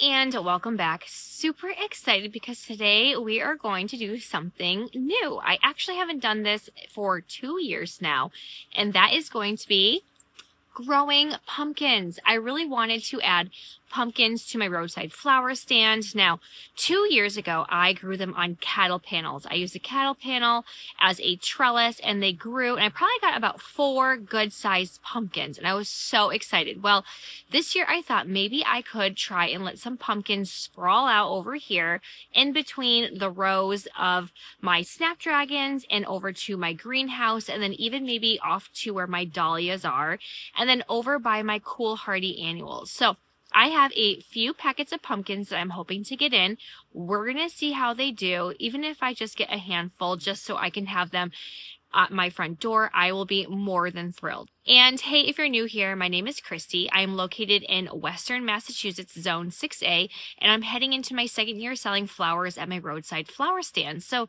and welcome back. Super excited because today we are going to do something new. I actually haven't done this for 2 years now, and that is going to be growing pumpkins. I really wanted to add pumpkins to my roadside flower stand. Now, 2 years ago, I grew them on cattle panels. I used a cattle panel as a trellis and they grew, and I probably got about 4 good-sized pumpkins, and I was so excited. Well, this year I thought maybe I could try and let some pumpkins sprawl out over here in between the rows of my snapdragons and over to my greenhouse, and then even maybe off to where my dahlias are, and then over by my cool hardy annuals. So I have a few packets of pumpkins that I'm hoping to get in. We're going to see how they do. Even if I just get a handful just so I can have them at my front door, I will be more than thrilled. And hey, if you're new here, my name is Christy. I'm located in Western Massachusetts, Zone 6A, and I'm heading into my second year selling flowers at my roadside flower stand. So,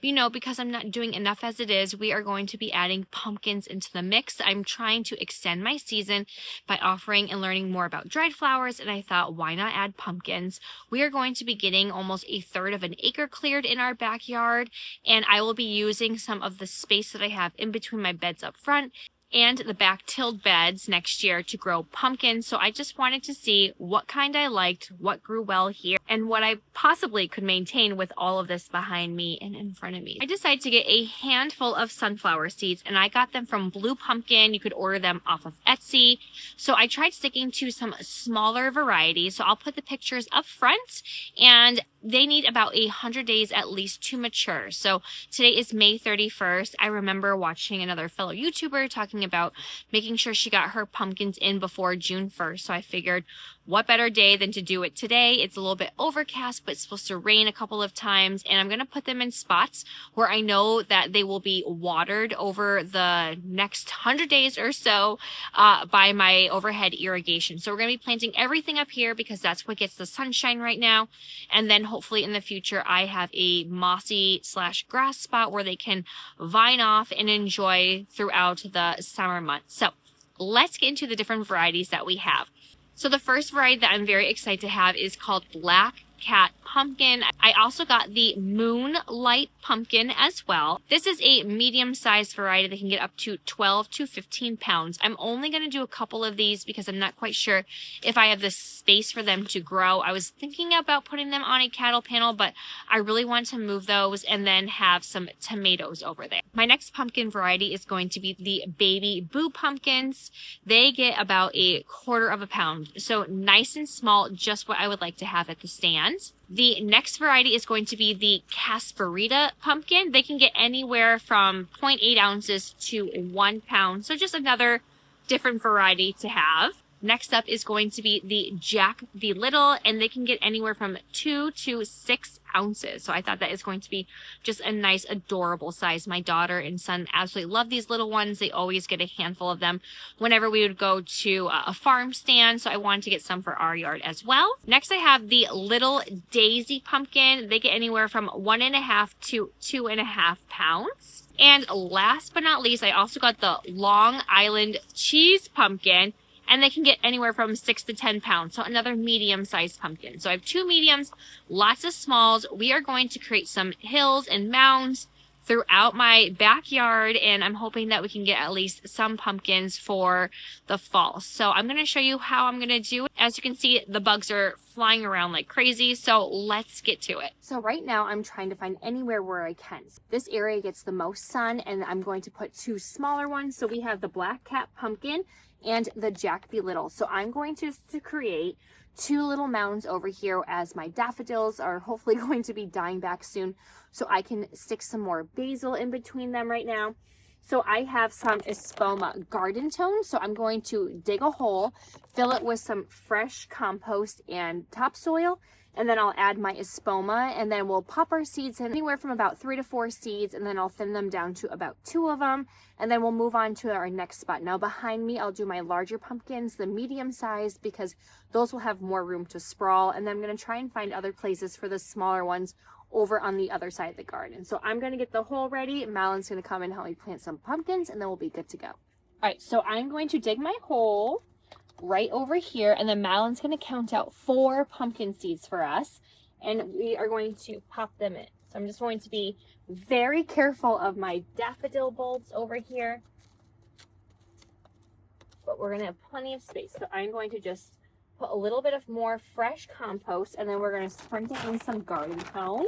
you know, because I'm not doing enough as it is, we are going to be adding pumpkins into the mix. I'm trying to extend my season by offering and learning more about dried flowers, and I thought, why not add pumpkins? We are going to be getting almost 1/3 of an acre cleared in our backyard, and I will be using some of the space that I have in between my beds up front and the back tilled beds next year to grow pumpkins. So I just wanted to see what kind I liked, what grew well here, and what I possibly could maintain with all of this behind me and in front of me. I decided to get a handful of sunflower seeds, and I got them from Blue Pumpkin. You could order them off of Etsy. So I tried sticking to some smaller varieties. So I'll put the pictures up front, and they need about 100 days at least to mature. So today is May 31st. I remember watching another fellow YouTuber talking about making sure she got her pumpkins in before June 1st. So I figured, what better day than to do it today? It's a little bit overcast, but it's supposed to rain a couple of times, and I'm going to put them in spots where I know that they will be watered over the next 100 days or so by my overhead irrigation. So we're going to be planting everything up here because that's what gets the sunshine right now, and then hopefully in the future I have a mossy / grass spot where they can vine off and enjoy throughout the summer months. So let's get into the different varieties that we have. So the first variety that I'm very excited to have is called Black Cat Pumpkin. I also got the Moonlight Pumpkin as well. This is a medium-sized variety that can get up to 12 to 15 pounds. I'm only going to do a couple of these because I'm not quite sure if I have the space for them to grow. I was thinking about putting them on a cattle panel, but I really want to move those and then have some tomatoes over there. My next pumpkin variety is going to be the Baby Boo Pumpkins. They get about 1/4 pound, so nice and small, just what I would like to have at the stand. The next variety is going to be the Casperita Pumpkin. They can get anywhere from 0.8 ounces to 1 pound, so just another different variety to have. Next up is going to be the Jack the Little, and they can get anywhere from 2 to 6 ounces. So I thought that is going to be just a nice, adorable size. My daughter and son absolutely love these little ones. They always get a handful of them whenever we would go to a farm stand. So I wanted to get some for our yard as well. Next, I have the Little Daisy Pumpkin. They get anywhere from 1.5 to 2.5 pounds. And last but not least, I also got the Long Island Cheese Pumpkin, and they can get anywhere from 6 to 10 pounds. So another medium-sized pumpkin. So I have 2 mediums, lots of smalls. We are going to create some hills and mounds throughout my backyard, and I'm hoping that we can get at least some pumpkins for the fall. So I'm going to show you how I'm going to do it. As you can see, the bugs are flying around like crazy, so let's get to it. So right now I'm trying to find anywhere where I can. This area gets the most sun, and I'm going to put 2 smaller ones. So we have the Black Cat Pumpkin and the Jack the Little. So I'm going to create 2 little mounds over here as my daffodils are hopefully going to be dying back soon, so I can stick some more basil in between them right now. So I have some Espoma garden tone, so I'm going to dig a hole, fill it with some fresh compost and topsoil, and then I'll add my Espoma, and then we'll pop our seeds in anywhere from about 3 to 4 seeds, and then I'll thin them down to about 2 of them, and then we'll move on to our next spot. Now behind me, I'll do my larger pumpkins, the medium size, because those will have more room to sprawl, and then I'm going to try and find other places for the smaller ones over on the other side of the garden. So I'm going to get the hole ready. Madilyn's going to come and help me plant some pumpkins, and then we'll be good to go. All right, so I'm going to dig my hole, right over here, and then Madilyn's going to count out 4 pumpkin seeds for us, and we are going to pop them in. So I'm just going to be very careful of my daffodil bulbs over here, but we're going to have plenty of space. So I'm going to just put a little bit of more fresh compost, and then we're going to sprinkle in some garden tone.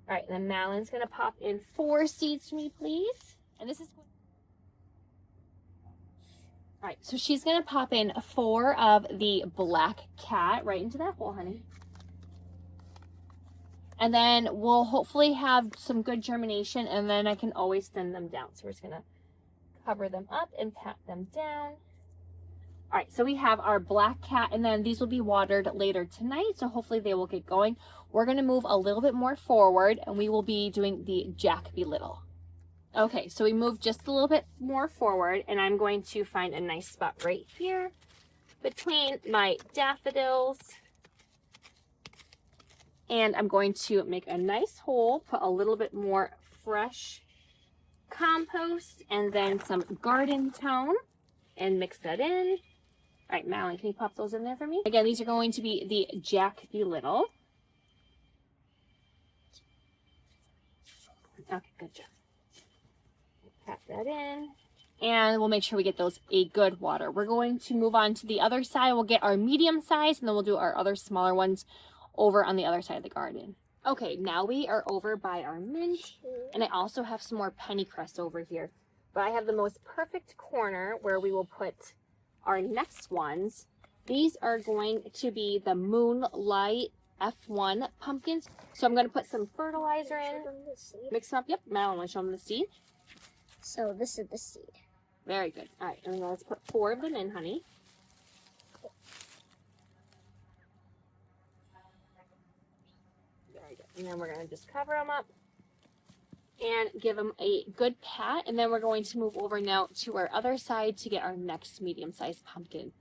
All right, and then Madilyn's going to pop in 4 seeds for me, please. And this is... All right, so she's going to pop in 4 of the black cat right into that hole, honey. And then we'll hopefully have some good germination, and then I can always thin them down. So we're just going to cover them up and pat them down. All right, so we have our black cat, and then these will be watered later tonight, so hopefully they will get going. We're going to move a little bit more forward, and we will be doing the Jack Be Little. Okay, so we moved just a little bit more forward, and I'm going to find a nice spot right here between my daffodils. And I'm going to make a nice hole, put a little bit more fresh compost, and then some garden tone, and mix that in. All right, Madilyn, can you pop those in there for me? Again, these are going to be the Jack Be Little. Okay, good job. Pat that in. And we'll make sure we get those a good water. We're going to move on to the other side. We'll get our medium size, and then we'll do our other smaller ones over on the other side of the garden. Okay, now we are over by our mint, and I also have some more pennycress over here. But I have the most perfect corner where we will put our next ones. These are going to be the Moonlight F1 pumpkins. So I'm going to put some fertilizer in, mix them up. Yep, Madilyn, want to show them the seed? So this is the seed. Very good. All right, and then let's put 4 of them in, honey. Very good. And then we're going to just cover them up and give them a good pat. And then we're going to move over now to our other side to get our next medium-sized pumpkin.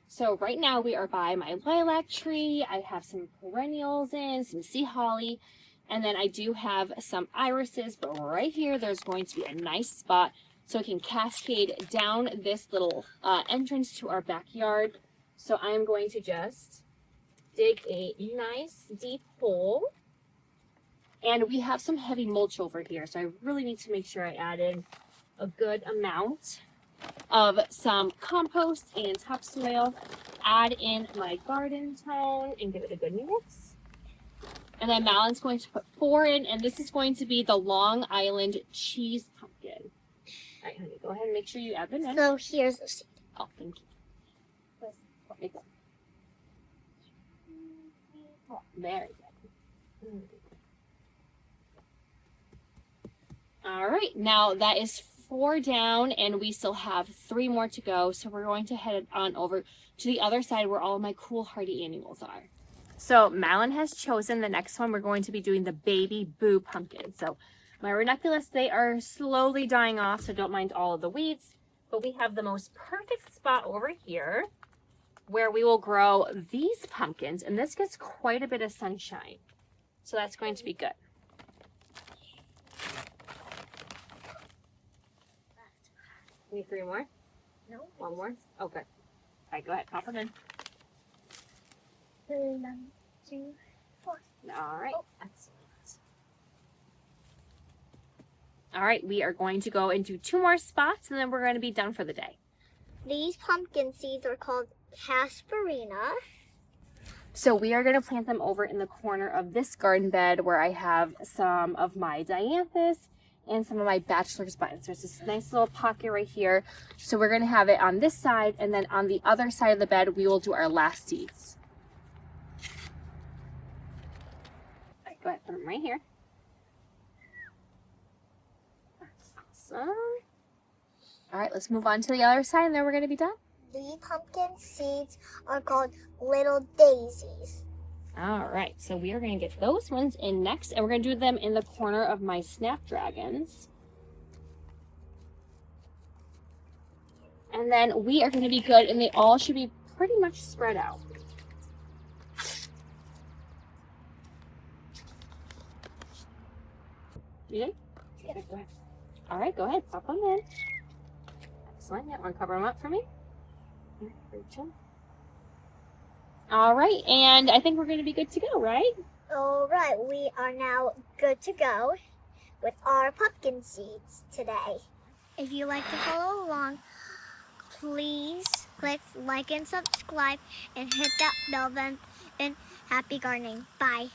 So right now we are by my lilac tree. I have some perennials in, some sea holly, and then I do have some irises, but right here there's going to be a nice spot so it can cascade down this little entrance to our backyard. So I'm going to just dig a nice deep hole. And we have some heavy mulch over here, so I really need to make sure I add in a good amount of some compost and topsoil. Add in my garden tone and give it a good mix. And then Madilyn's going to put 4 in, and this is going to be the Long Island cheese pumpkin. All right, honey, go ahead and make sure you add them in. So here's the seed. Oh, thank you. Oh, very good. All right, now that is 4 down, and we still have 3 more to go. So we're going to head on over to the other side where all of my cool hardy annuals are. So Madilyn has chosen the next one. We're going to be doing the Baby Boo pumpkin. So my ranunculus, they are slowly dying off, so don't mind all of the weeds. But we have the most perfect spot over here where we will grow these pumpkins, and this gets quite a bit of sunshine. So that's going to be good. Need 3 more? No. 1 more? Okay. All right, go ahead. Pop them in. 1, 2, 4. All right. Oh. Excellent. All right, we are going to go and do 2 more spots, and then we're going to be done for the day. These pumpkin seeds are called Casperina. So we are going to plant them over in the corner of this garden bed where I have some of my dianthus and some of my bachelor's buttons. There's this nice little pocket right here. So we're going to have it on this side, and then on the other side of the bed, we will do our last seeds. All right, go ahead, put them right here. Awesome. All right, let's move on to the other side, and then we're going to be done. The pumpkin seeds are called little daisies. All right, so we are going to get those ones in next, and we're going to do them in the corner of my snapdragons. And then we are going to be good, and they all should be pretty much spread out. You did? Yeah. Go ahead. All right, go ahead. Pop them in. one. Yeah, want to cover them up for me? Here, reach 'em. All right, and I think we're going to be good to go, right? All right, we are now good to go with our pumpkin seeds today. If you like to follow along, please click like and subscribe and hit that bell button. And happy gardening. Bye.